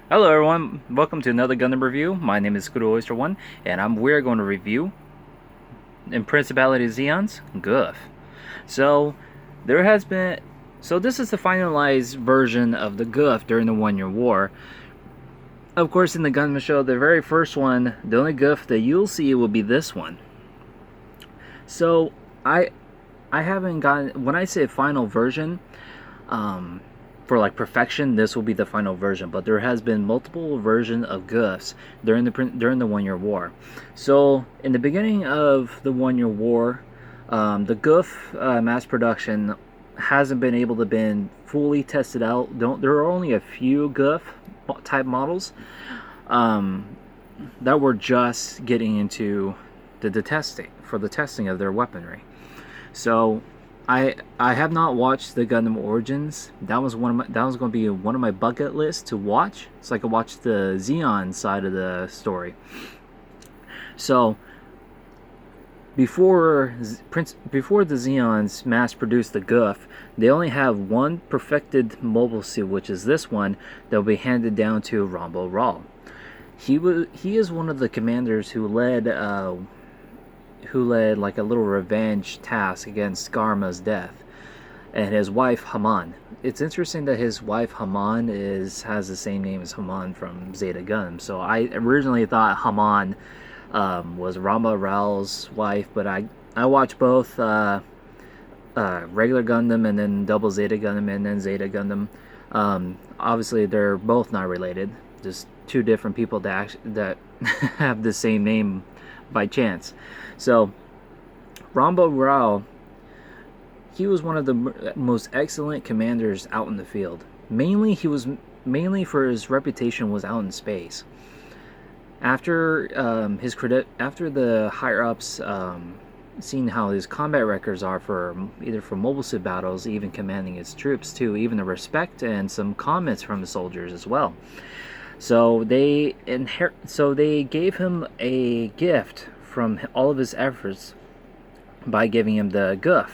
Hello everyone, welcome to another Gundam review. My name is Good Oyster One, and we're going to review in Principality of Zeon's Gouf. So there has been this is the finalized version of the Gouf during the 1 Year War. Of course, in the Gundam show, the very first one, the only Gouf that you'll see will be this one. So I haven't gotten, when I say final version, for like perfection, this will be the final version. But there has been multiple versions of Goufs during the 1 Year War. So in the beginning of the 1 Year War, the Gouf mass production hasn't been able to been fully tested out. There are only a few Gouf type models that were just getting into the testing of their weaponry. So I have not watched the Gundam Origins. That was going to be one of my bucket lists to watch, so I could watch the Zeon side of the story. So before the Zeons mass produced the Gouf, they only have one perfected mobile suit, which is this one that will be handed down to Rambo Raw. He is one of the commanders who led like a little revenge task against Garma's death, and his wife Haman. It's interesting that his wife Haman has the same name as Haman from Zeta Gundam. So I originally thought Haman was Rama Rao's wife, but I watched both regular Gundam and then Double Zeta Gundam and then Zeta Gundam. Obviously, they're both not related. Just two different people that have the same name by chance. So Rambo Rao, he was one of the most excellent commanders out in the field. Mainly for his reputation was out in space. After after the higher ups seeing how his combat records are for either for mobile suit battles, even commanding his troops, to even the respect and some comments from the soldiers as well. So they gave him a gift from all of his efforts by giving him the Gouf.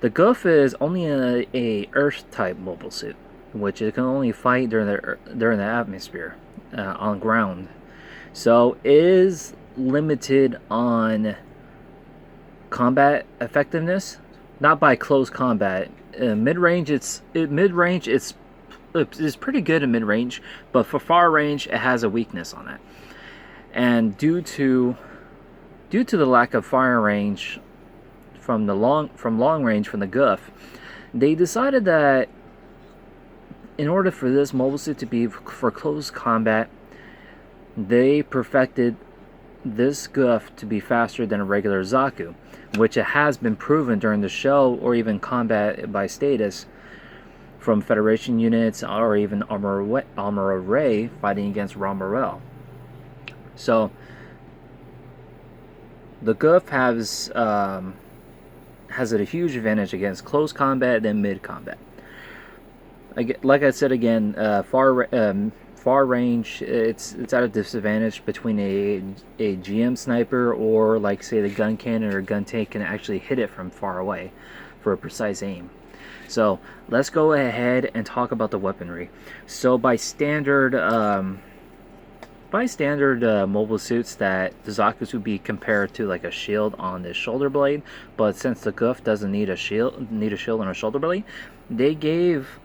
The Gouf is only a Earth type mobile suit, which it can only fight during the atmosphere, on ground. So it is limited on combat effectiveness, not by close combat. Mid range, it's pretty good in mid range, but for far range, it has a weakness on it. And due to the lack of fire range from long range from the Gouf, they decided that in order for this mobile suit to be for close combat, they perfected this Gouf to be faster than a regular Zaku, which it has been proven during the show or even combat by status from Federation units or even Armor Array fighting against Ramarel. So the Gouf has a huge advantage against close combat and mid combat. Like I said again, far range, it's at a disadvantage between a GM sniper or, like, say, the gun cannon or gun tank can actually hit it from far away for a precise aim. So let's go ahead and talk about the weaponry. So by standard mobile suits, that the Zaku's would be compared to like a shield on the shoulder blade, but since the Gouf doesn't need a shield on a shoulder blade, they gave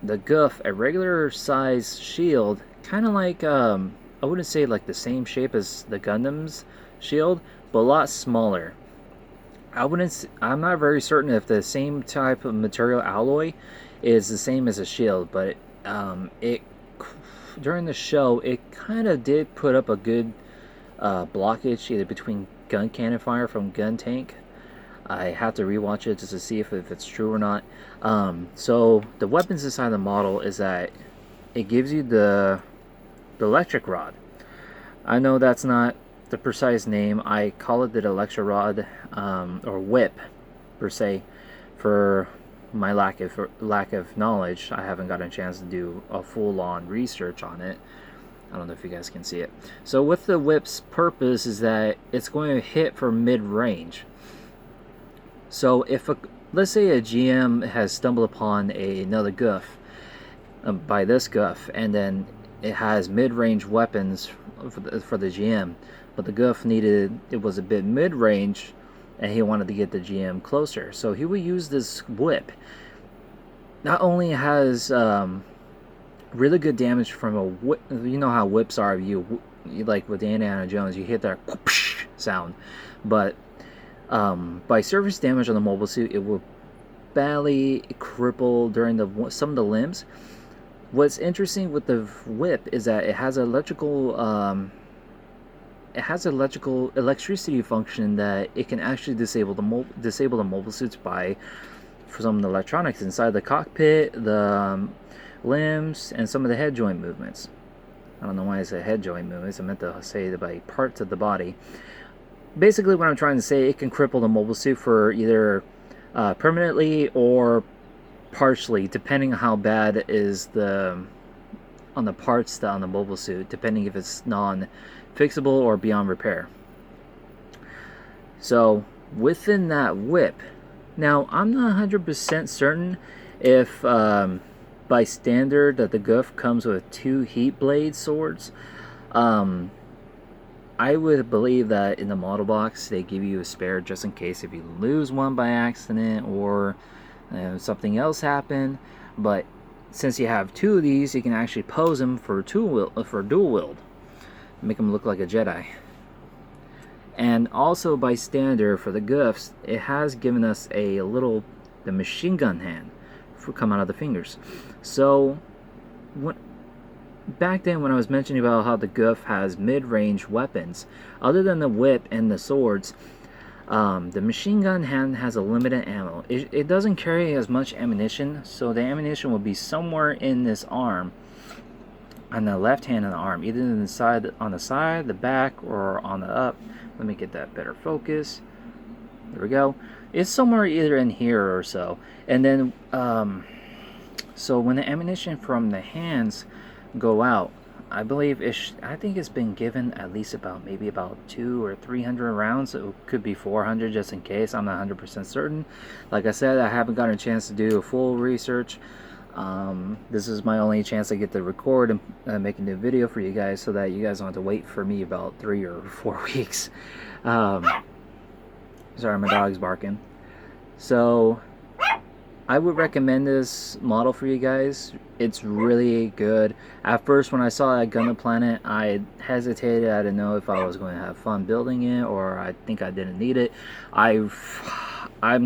the Gouf a regular size shield, kind of like I wouldn't say like the same shape as the Gundam's shield, but a lot smaller. I'm not very certain if the same type of material alloy is the same as a shield, but it during the show it kind of did put up a good blockage either between gun cannon fire from gun tank. I have to rewatch it just to see if it's true or not. So the weapons inside the model is that it gives you the electric rod. I know that's not the precise name. I call it the electro rod, or whip per se, for my lack of knowledge. I haven't gotten a chance to do a full-on research on it. I don't know if you guys can see it. So with the whip's purpose is that it's going to hit for mid-range. So let's say a GM has stumbled upon another Gouf, by this Gouf, and then it has mid-range weapons for the GM, but the Gouf needed, it was a bit mid-range, and he wanted to get the GM closer. So he would use this whip. Not only has really good damage from a whip, you know how whips are, you like with Indiana Jones, you hit that whoosh sound, but by surface damage on the mobile suit, it will badly cripple during some of the limbs. What's interesting with the whip is that it has electricity function that it can actually disable the mobile suits by for some of the electronics inside the cockpit, the limbs, and some of the head joint movements. I don't know why I said head joint movements. I meant to say by parts of the body. Basically, what I'm trying to say, it can cripple the mobile suit for either permanently or partially, depending on how bad is the parts on the mobile suit, depending if it's non-fixable or beyond repair. So within that whip, now I'm not 100% certain if by standard that the Gouf comes with 2 heat blade swords. I would believe that in the model box they give you a spare just in case if you lose one by accident or something else happened. But since you have 2 of these, you can actually pose them for dual wield, make them look like a Jedi. And also by standard for the Goufs, it has given us the machine gun hand for come out of the fingers. So back then when I was mentioning about how the Gouf has mid-range weapons, other than the whip and the swords, the machine gun hand has a limited ammo. It doesn't carry as much ammunition, so the ammunition will be somewhere in this arm, on the left hand of the arm, either on the side, the back, or on the up. Let me get that better focus. There we go. It's somewhere either in here or so. And then, so when the ammunition from the hands go out, I believe I think it's been given at least maybe about 200 or 300 rounds. It could be 400 just in case. I'm not 100% certain. Like I said, I haven't gotten a chance to do a full research. This is my only chance to get to record and make a new video for you guys, so that you guys don't have to wait for me about 3 or 4 weeks. Sorry, my dog's barking. So I would recommend this model for you guys. It's really good. At first, when I saw that Gundam Planet, I hesitated. I didn't know if I was going to have fun building it, or I think I didn't need it. I'm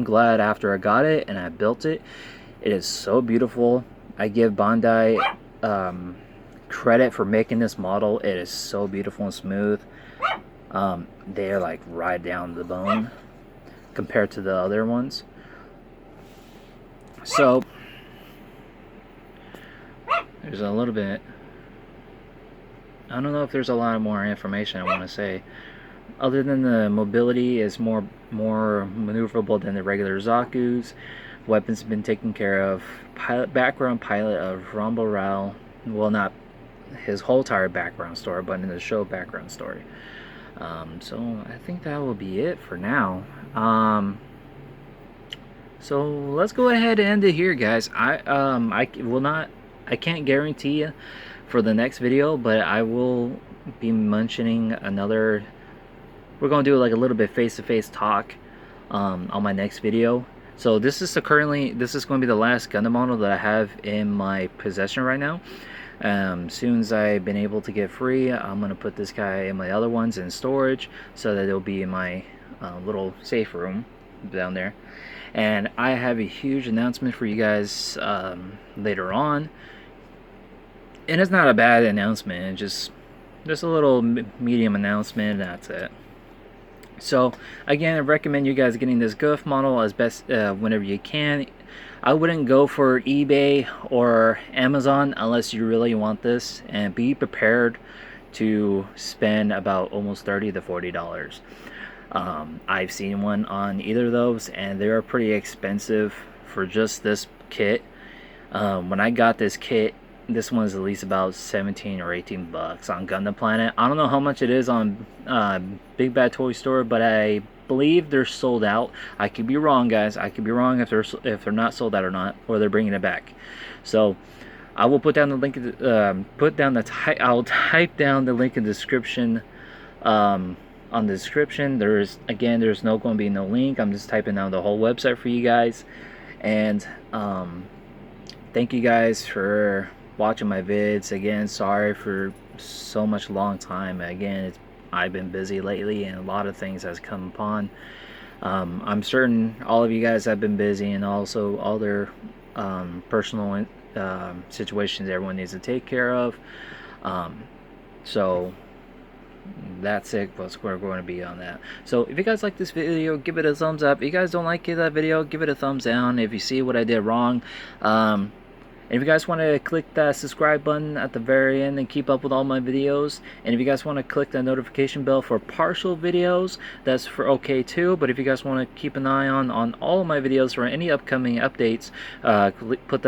glad after I got it and I built it. It is so beautiful. I give Bandai credit for making this model. It is so beautiful and smooth. They're like right down to the bone compared to the other ones. So there's a little bit, I don't know if there's a lot more information I want to say, other than the mobility is more maneuverable than the regular Zaku's. Weapons have been taken care of. Background pilot of Rumble Rao, well, not his whole entire background story, but in the show background story. So I think that will be it for now. So let's go ahead and end it here, guys. I can't guarantee you for the next video, but I will be mentioning another. We're gonna do like a little bit face-to-face talk on my next video. So this is going to be the last Gundam model that I have in my possession right now. Soon as I've been able to get free, I'm gonna put this guy and my other ones in storage, so that it'll be in my little safe room down there. And I have a huge announcement for you guys later on, and it's not a bad announcement, just a little medium announcement, and that's it. So again, I recommend you guys getting this Gouf model as best whenever you can. I wouldn't go for eBay or Amazon unless you really want this, and be prepared to spend about almost $30 to $40. I've seen one on either of those, and they're pretty expensive for just this kit. When I got this kit, this one's at least about 17 or 18 bucks on Gundam Planet. I don't know how much it is on Big Bad Toy Store, but I believe they're sold out. I could be wrong, guys. I could be wrong if they're not sold out or not, or they're bringing it back. So I will put down the link. I'll type down the link in the description. On the description, there's no going to be no link. I'm just typing down the whole website for you guys. And thank you guys for watching my vids. Again, sorry for so much long time. Again, I've been busy lately, and a lot of things has come upon. I'm certain all of you guys have been busy, and also other personal situations everyone needs to take care of. So that's it. What's we're going to be on that. So if you guys like this video, give it a thumbs up. If you guys don't like that video, give it a thumbs down. If you see what I did wrong, and if you guys want to click that subscribe button at the very end and keep up with all my videos, and if you guys want to click that notification bell for partial videos, that's for okay too. But if you guys want to keep an eye on all of my videos for any upcoming updates, click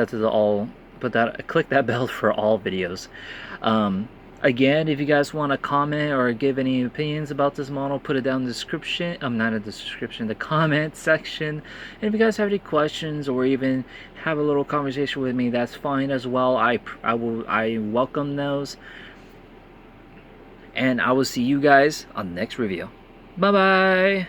that bell for all videos. Again, if you guys want to comment or give any opinions about this model, put it down in the description. Not in the description, the comment section. And if you guys have any questions or even have a little conversation with me, that's fine as well. I welcome those. And I will see you guys on the next review. Bye bye.